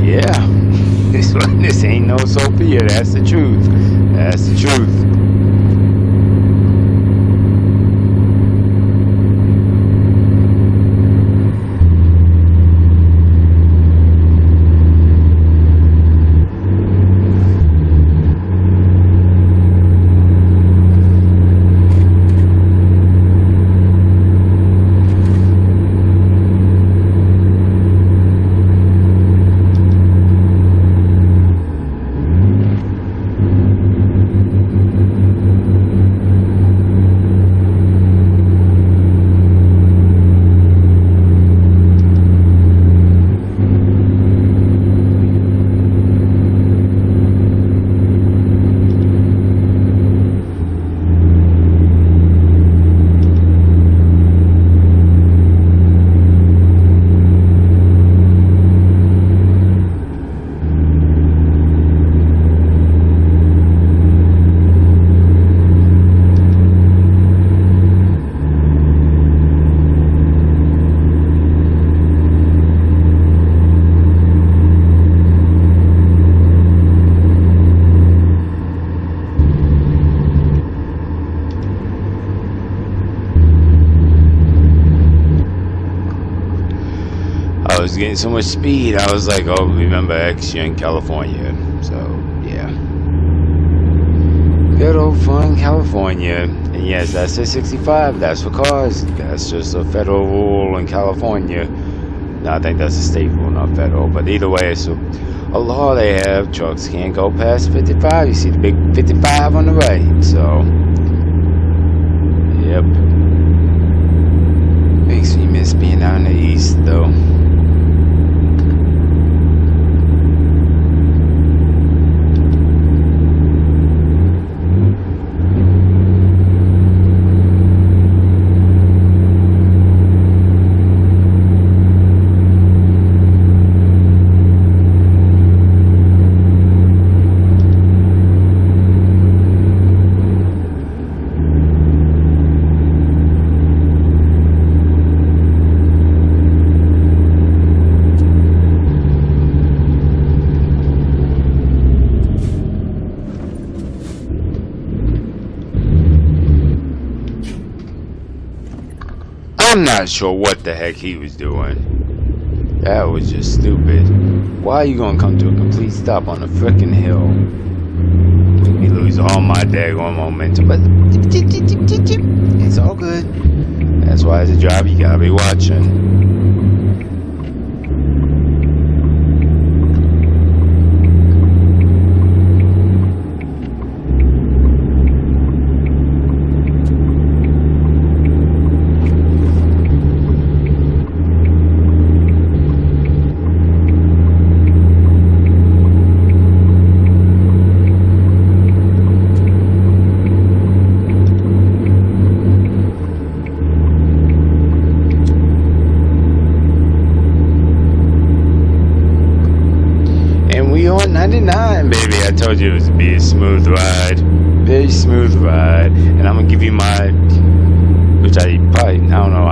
yeah, this ain't no Sophia. That's the truth. That's the truth. was getting so much speed. I was like, oh, remember X, you're in California. So, yeah. Good old fun California. And yes, that's a 65. That's for cars. That's just a federal rule in California. No, I think that's a state rule, not federal. But either way, it's a law they have. Trucks can't go past 55. You see the big 55 on the right. So, yep. Makes me miss being out in the east, though. I'm not sure what the heck he was doing. That was just stupid. Why are you gonna come to a complete stop on a freaking hill? Make me lose all my daggone momentum. But it's all good. That's why as a driver you gotta be watching. We on 99, baby. I told you it was be a smooth ride. Very smooth ride. And I'm gonna give you my, which I probably, I don't know,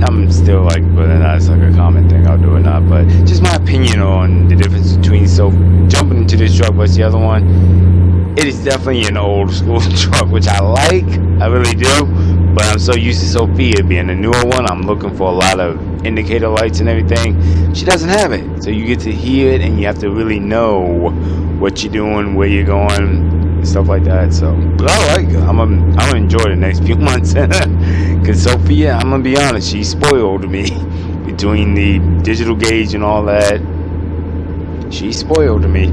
I'm still like, whether or not it's like a common thing I'll do or not, but just my opinion on the difference between, so jumping into this truck versus the other one. It is definitely an old school truck, which I like, I really do, but I'm so used to Sophia being a newer one. I'm looking for a lot of indicator lights and everything. She doesn't have it, so you get to hear it and you have to really know what you're doing, where you're going, and stuff like that. So, but I like it. I'm gonna enjoy the next few months. Cause Sophia, I'm gonna be honest, she spoiled me between the digital gauge and all that. She spoiled me.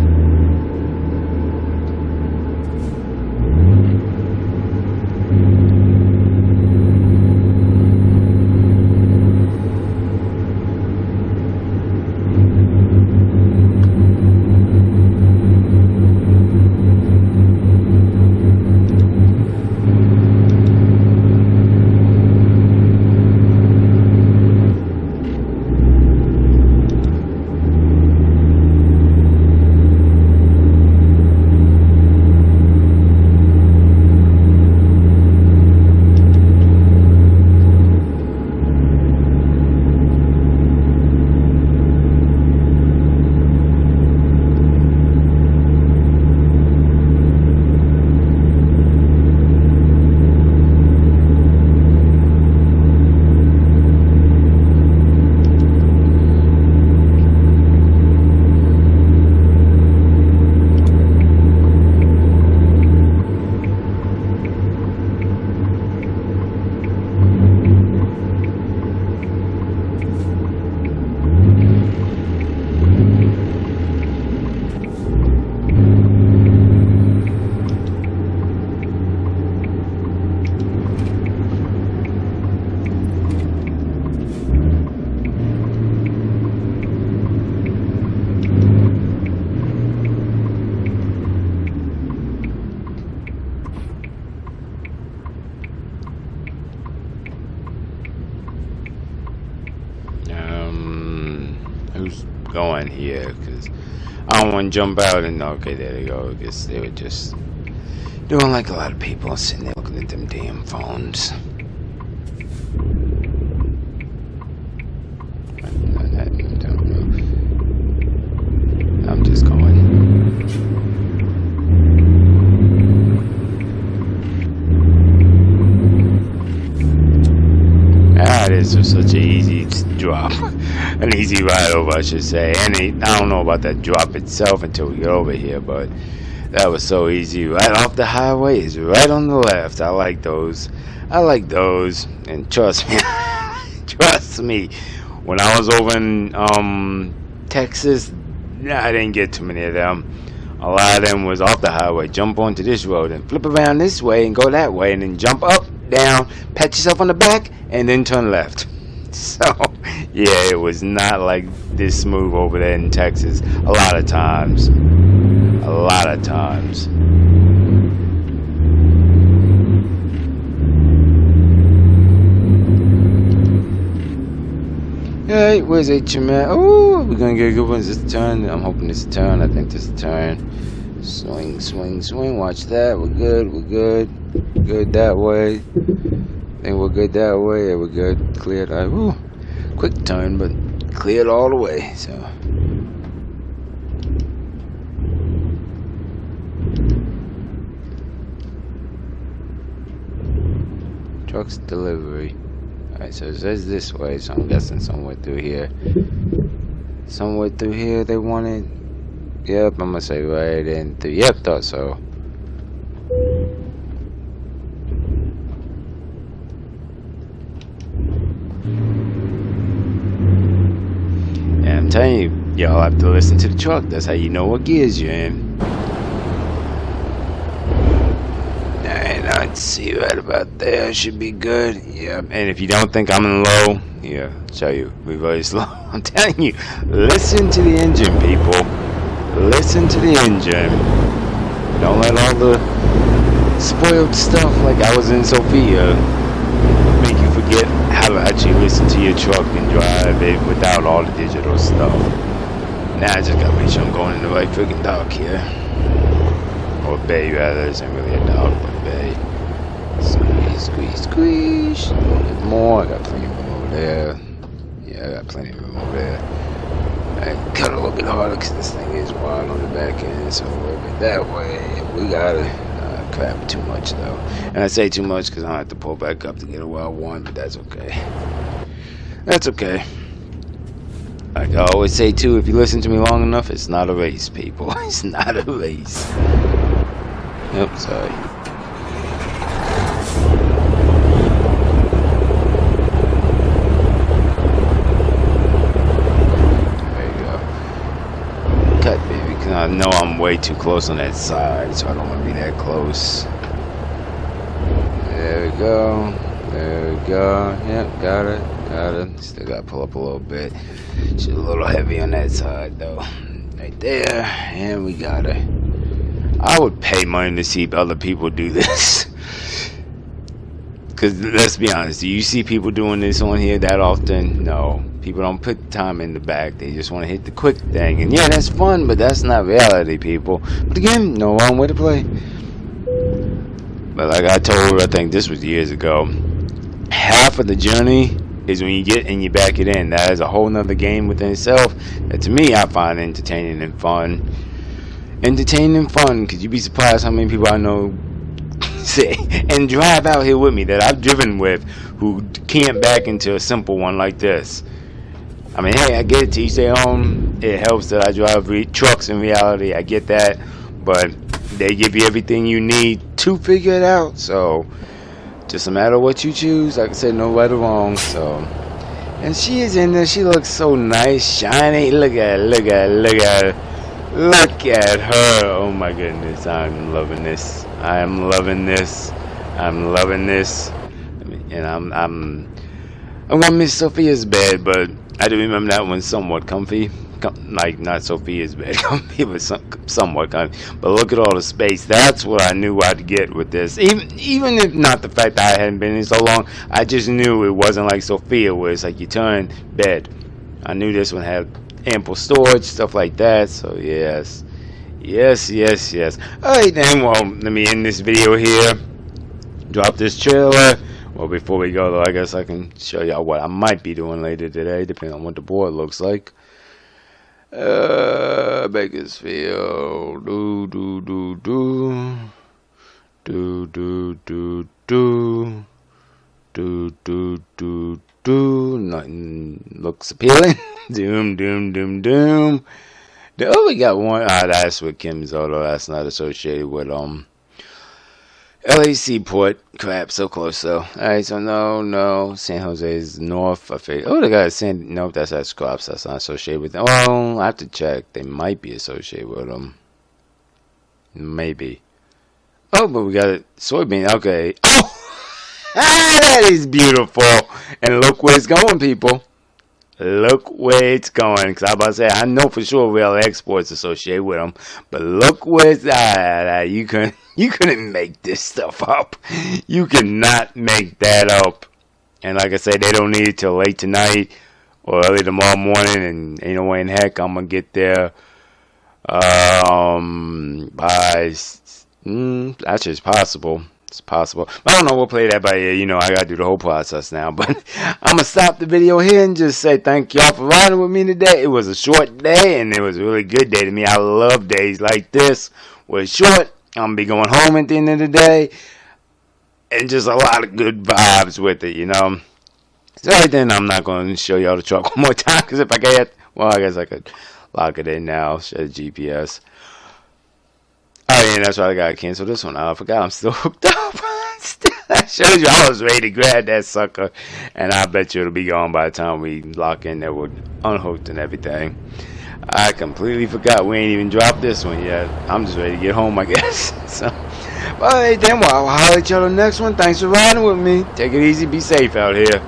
Who's going here? Because I don't want to jump out and okay, there they go. I guess they were just doing like a lot of people, sitting there looking at them damn phones. I'm just going. Ah, this was such an easy drop, an easy ride over, I should say. And I don't know about that drop itself until we get over here, but that was so easy. Right off the highway is right on the left. I like those. I like those. And trust me, trust me, when I was over in Texas, I didn't get too many of them. A lot of them was off the highway. Jump onto this road and flip around this way and go that way, and then jump up, down, pat yourself on the back, and then turn left. So, yeah, it was not like this smooth over there in Texas. A lot of times. A lot of times. Alright, where's HMS? Oh, we're gonna get a good one. Is this a turn? I'm hoping this is a turn. I think this is a turn. Swing, swing, swing. Watch that. We're good. We're good. Good that way. I think we're good that way. Yeah, we're good. Cleared. Woo. Quick turn, but cleared all the way. So. Trucks delivery. Alright, so it says this way, so I'm guessing somewhere through here. Somewhere through here they wanted. Yep, I'm gonna say right in through. Yep, thought so. And I'm telling you, y'all have to listen to the truck. That's how you know what gears you're in. Let's see, right about there should be good. Yeah, and if you don't think I'm in low, yeah, show you we're very slow. I'm telling you, listen to the engine, people. Listen to the engine. Don't let all the spoiled stuff like I was in Sophia make you forget how to actually listen to your truck and drive it without all the digital stuff. Now I just gotta make sure I'm going in the right freaking dock here. Or bay, rather. This ain't really a dock, but bay. Squeeze, squeeze, squeeze. A little bit more. I got plenty of room over there. Yeah, I got plenty of room over there. I cut a little bit harder because this thing is wide on the back end. So we'll be that way. We got it. Crap, too much though. And I say too much because I don't have to pull back up to get a where I want, but that's okay. That's okay. Like I always say too, if you listen to me long enough, it's not a race, people. It's not a race. Yep, sorry. There you go. Cut, baby, because I know I'm way too close on that side, so I don't want to be that close. There we go. There we go. Yep, got it. Got it. Still got to pull up a little bit. She's a little heavy on that side, though. Right there. And we got her. I would pay money to see other people do this. Because let's be honest, do you see people doing this on here that often? No. People don't put time in the back. They just want to hit the quick thing. And yeah, that's fun, but that's not reality, people. But again, no wrong way to play. But like I told her, I think this was years ago, half of the journey is when you get and you back it in. That is a whole nother game within itself that to me I find entertaining and fun. Entertaining and fun, because you'd be surprised how many people I know say and drive out here with me that I've driven with who can't back into a simple one like this. I mean, hey, I get it, to each their own. It helps that I drive trucks in reality. I get that, but they give you everything you need to figure it out. So just a matter of what you choose. Like I said, no right or wrong. So, and she is in there. She looks so nice, shiny. Look at her, look at her, look at her. Look at her. Oh my goodness. I'm loving this. I am loving this. I'm loving this. And I'm gonna miss Sophia's bed, but I do remember that one somewhat comfy. Like not Sophia's bed comfy, but somewhat comfy. But look at all the space. That's what I knew I'd get with this. Even if not the fact that I hadn't been in so long, I just knew it wasn't like Sophia, where it's like you turn bed. I knew this one had ample storage, stuff like that. So yes. Alright then, well, let me end this video here. Drop this trailer. Well, before we go though, I guess I can show y'all what I might be doing later today, depending on what the board looks like. Bakersfield. Nothing looks appealing. Doom, doom, doom, doom. Oh, we got one. Ah, that's with Kim's, although that's not associated with LAC Port. Crap, so close though. Alright, so no. San Jose is north. Oh, they got San. Nope, that's at Scraps. That's not associated with them. Oh, I have to check. They might be associated with them. Maybe. Oh, but we got a soybean. Okay. Oh, that is beautiful. And look where it's going, people. Look where it's going. Because I was about to say, I know for sure Real Export's associated with them. But look where it's at. You couldn't make this stuff up. You cannot make that up. And like I said, they don't need it till late tonight or early tomorrow morning. And ain't no way in heck I'm going to get there by... that's just possible. It's possible. I don't know. We'll play that by ear. You know, I gotta do the whole process now. But I'm gonna stop the video here and just say thank y'all for riding with me today. It was a short day and it was a really good day to me. I love days like this where it's short. I'm gonna be going home at the end of the day, and just a lot of good vibes with it. You know. So right then, I'm not gonna show y'all the truck one more time because if I get, well, I guess I could lock it in now. Share the GPS. Oh, yeah, that's why I gotta cancel this one. I forgot I'm still hooked up. That shows you I was ready to grab that sucker. And I bet you it'll be gone by the time we lock in there with unhooked and everything. I completely forgot we ain't even dropped this one yet. I'm just ready to get home, I guess. So, alright then, well, I'll holler at y'all on the next one. Thanks for riding with me. Take it easy, be safe out here.